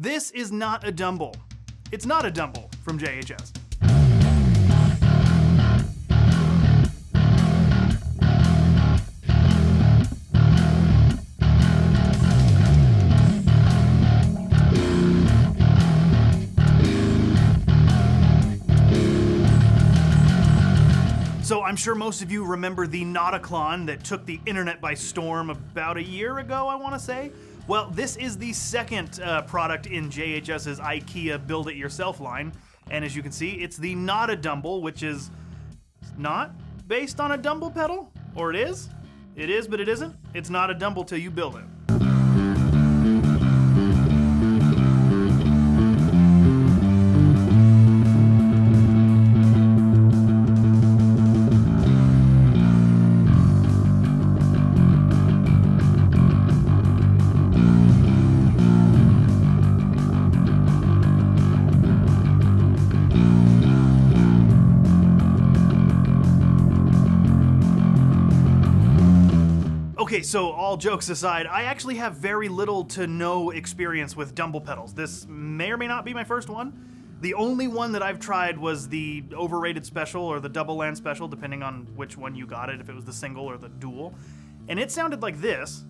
This is not a dumble. It's not a dumble from JHS. So I'm sure most of you remember the Nauticlon that took the internet by storm about a year ago, I want to say. Well, this is the second product in JHS's IKEA build-it-yourself line. And as you can see, it's the NOTADÜMBLÜ, which is not based on a dumble pedal. Or it is? It is, but it isn't. It's not a dumble till you build it. Okay, so all jokes aside, I actually have very little to no experience with dumble pedals. This may or may not be my first one. The only one that I've tried was the overrated special or the double land special, depending on which one you got it, if it was the single or the dual. And it sounded like this.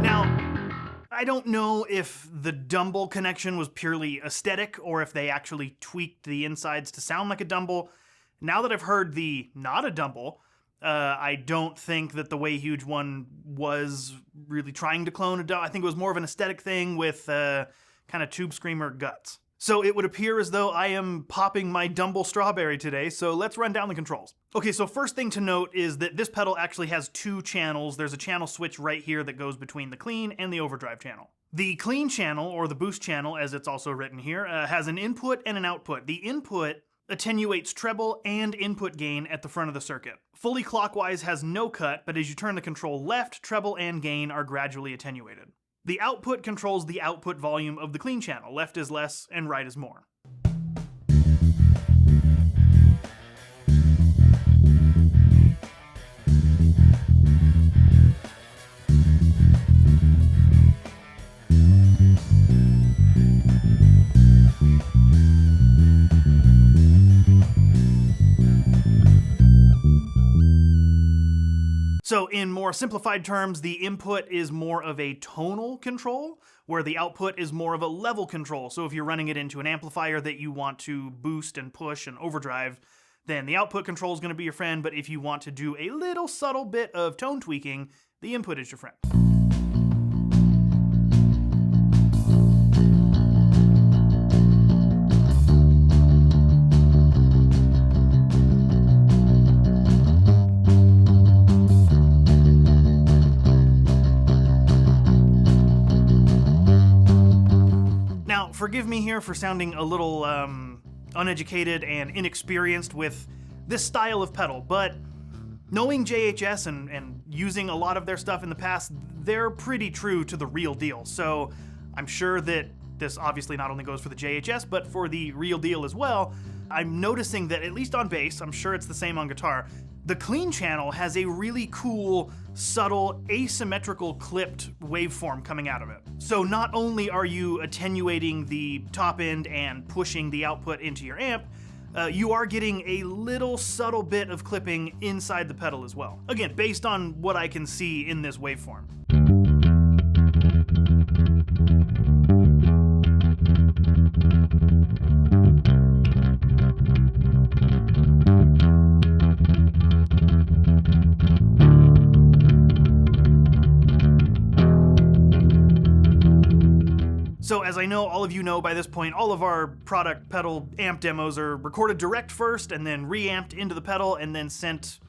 Now, I don't know if the dumble connection was purely aesthetic or if they actually tweaked the insides to sound like a dumble. Now that I've heard the not a dumble, I don't think that the Way Huge one was really trying to clone a dumble. I think it was more of an aesthetic thing with kind of tube screamer guts. So it would appear as though I am popping my dumble strawberry today, so let's run down the controls. Okay, so first thing to note is that this pedal actually has two channels. There's a channel switch right here that goes between the clean and the overdrive channel. The clean channel, or the boost channel as it's also written here, has an input and an output. The input attenuates treble and input gain at the front of the circuit. Fully clockwise has no cut, but as you turn the control left, treble and gain are gradually attenuated. The output controls the output volume of the clean channel. Left is less and right is more. So in more simplified terms, the input is more of a tonal control, where the output is more of a level control. So if you're running it into an amplifier that you want to boost and push and overdrive, then the output control is going to be your friend, but if you want to do a little subtle bit of tone tweaking, the input is your friend. Forgive me here for sounding a little uneducated and inexperienced with this style of pedal, but knowing JHS and using a lot of their stuff in the past, they're pretty true to the real deal. So I'm sure that this obviously not only goes for the JHS, but for the real deal as well. I'm noticing that at least on bass, I'm sure it's the same on guitar, the clean channel has a really cool, subtle, asymmetrical clipped waveform coming out of it. So not only are you attenuating the top end and pushing the output into your amp, you are getting a little subtle bit of clipping inside the pedal as well. Again, based on what I can see in this waveform. So as I know all of you know by this point, all of our product pedal amp demos are recorded direct first and then reamped into the pedal and then sent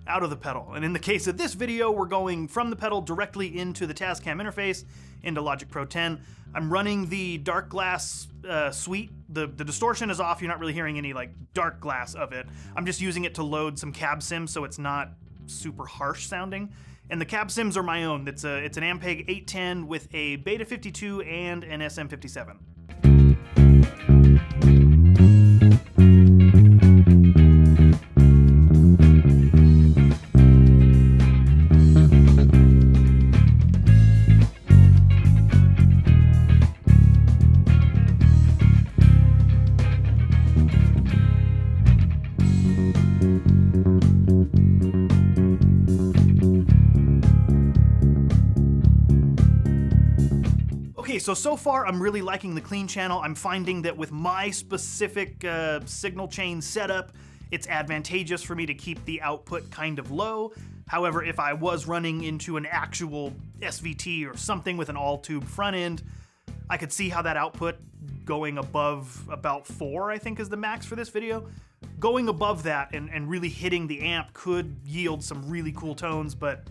out of the pedal. And in the case of this video, we're going from the pedal directly into the Tascam interface, into Logic Pro 10. I'm running the dark glass suite. The distortion is off. You're not really hearing any like dark glass of it. I'm just using it to load some cab sims so it's not super harsh sounding. And the cab sims are my own. It's an Ampeg 810 with a Beta 52 and an SM57. Okay, so far I'm really liking the clean channel. I'm finding that with my specific signal chain setup, it's advantageous for me to keep the output kind of low. However, if I was running into an actual SVT or something with an all-tube front end, I could see how that output going above about 4, I think is the max for this video. Going above that and really hitting the amp could yield some really cool tones, but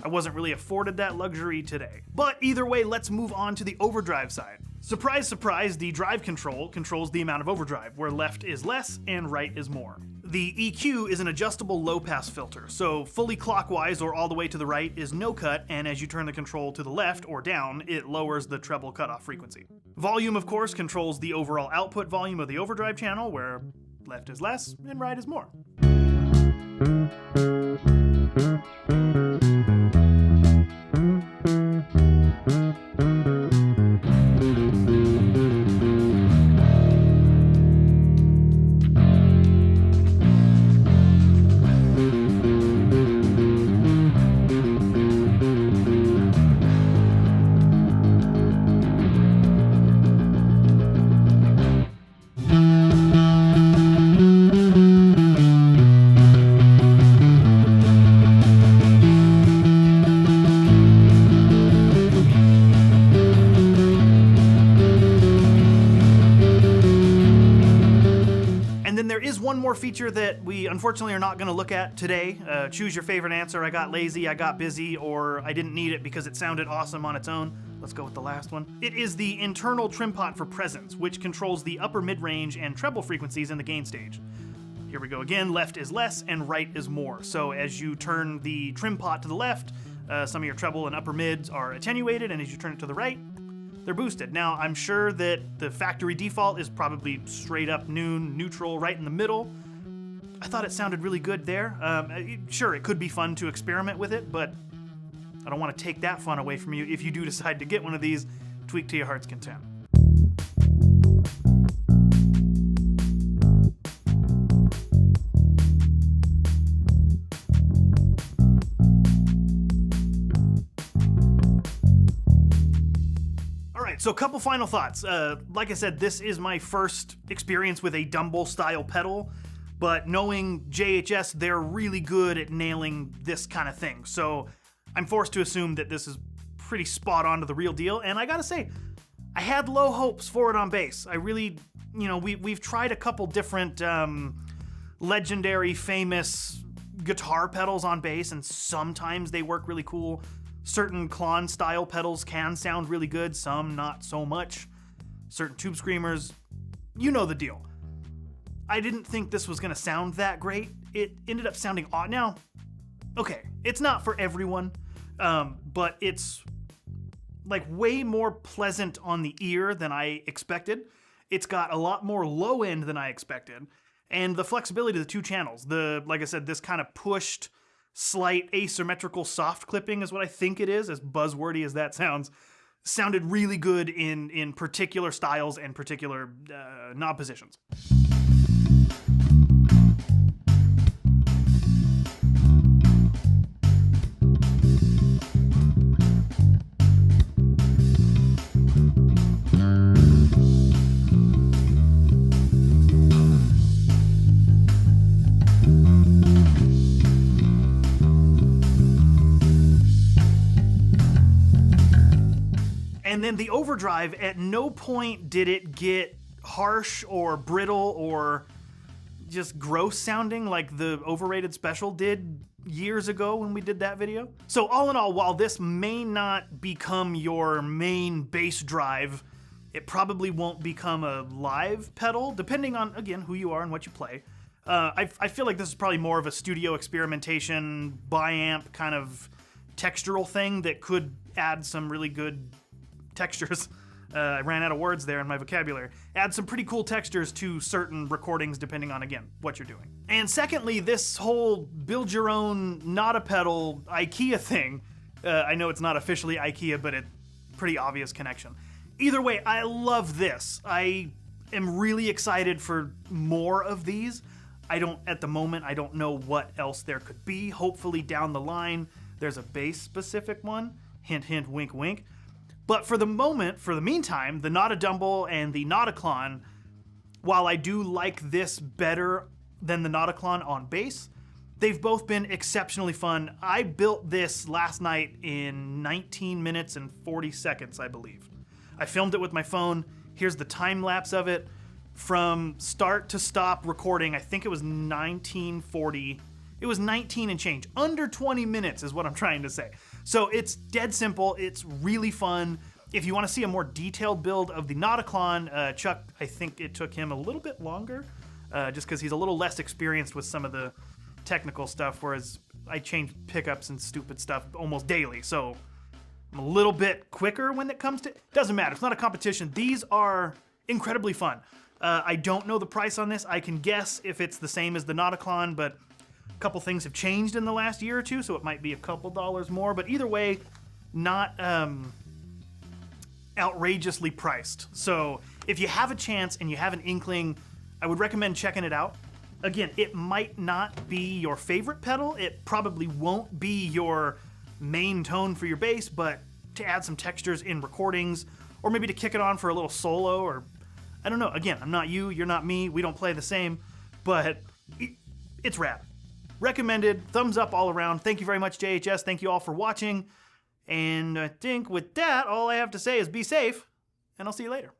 I wasn't really afforded that luxury today. But either way, let's move on to the overdrive side. Surprise, surprise, the drive control controls the amount of overdrive, where left is less and right is more. The EQ is an adjustable low-pass filter, so fully clockwise or all the way to the right is no cut, and as you turn the control to the left or down, it lowers the treble cutoff frequency. Volume, of course, controls the overall output volume of the overdrive channel, where left is less and right is more. One more feature that we unfortunately are not going to look at today. Choose your favorite answer. I got lazy, I got busy, or I didn't need it because it sounded awesome on its own. Let's go with the last one. It is the internal trim pot for presence, which controls the upper mid-range and treble frequencies in the gain stage. Here we go again. Left is less and right is more. So as you turn the trim pot to the left, some of your treble and upper mids are attenuated, and as you turn it to the right, they're boosted. Now, I'm sure that the factory default is probably straight up neutral, right in the middle. I thought it sounded really good there. Sure, it could be fun to experiment with it, but I don't want to take that fun away from you if you do decide to get one of these. Tweak to your heart's content. So a couple final thoughts. Like I said, this is my first experience with a Dumble style pedal, but knowing JHS, they're really good at nailing this kind of thing. So I'm forced to assume that this is pretty spot on to the real deal. And I gotta say, I had low hopes for it on bass. I really, we've tried a couple different legendary, famous guitar pedals on bass, and sometimes they work really cool. Certain Klon style pedals can sound really good, some not so much. Certain tube screamers, you know the deal. I didn't think this was gonna sound that great. It ended up sounding odd. Now, okay, it's not for everyone, but it's like way more pleasant on the ear than I expected. It's got a lot more low end than I expected, and the flexibility of the two channels. Like I said, this kind of pushed slight asymmetrical soft clipping is what I think it is, as buzzwordy as that sounds, sounded really good in particular styles and particular knob positions. And then the overdrive, at no point did it get harsh or brittle or just gross sounding like the overrated special did years ago when we did that video. So all in all, while this may not become your main bass drive, it probably won't become a live pedal, depending on, again, who you are and what you play. I feel like this is probably more of a studio experimentation, bi-amp kind of textural thing that could add some really good textures. I ran out of words there in my vocabulary. Add some pretty cool textures to certain recordings depending on, again, what you're doing. And secondly, this whole build your own not a pedal IKEA thing. I know it's not officially IKEA, but it's pretty obvious connection. Either way, I love this. I am really excited for more of these. At the moment, I don't know what else there could be. Hopefully down the line, there's a bass specific one. Hint, hint, wink, wink. But for the meantime, the NOTADÜMBLÜ and the NOTACLON, while I do like this better than the NOTACLON on bass, they've both been exceptionally fun. I built this last night in 19 minutes and 40 seconds, I believe. I filmed it with my phone. Here's the time lapse of it. From start to stop recording, I think it was 1940. It was 19 and change. Under 20 minutes is what I'm trying to say. So it's dead simple. It's really fun. If you want to see a more detailed build of the NOTACLON, Chuck, I think it took him a little bit longer, just because he's a little less experienced with some of the technical stuff, whereas I change pickups and stupid stuff almost daily. So I'm a little bit quicker when it comes to... Doesn't matter. It's not a competition. These are incredibly fun. I don't know the price on this. I can guess if it's the same as the NOTACLON, but a couple things have changed in the last year or two, so it might be a couple dollars more. But either way, not outrageously priced. So if you have a chance and you have an inkling, I would recommend checking it out. Again, it might not be your favorite pedal. It probably won't be your main tone for your bass, but to add some textures in recordings, or maybe to kick it on for a little solo, or I don't know. Again, I'm not you, you're not me, we don't play the same, but it's rad. Recommended, thumbs up all around. Thank you very much, JHS. Thank you all for watching. And I think with that, all I have to say is be safe, and I'll see you later.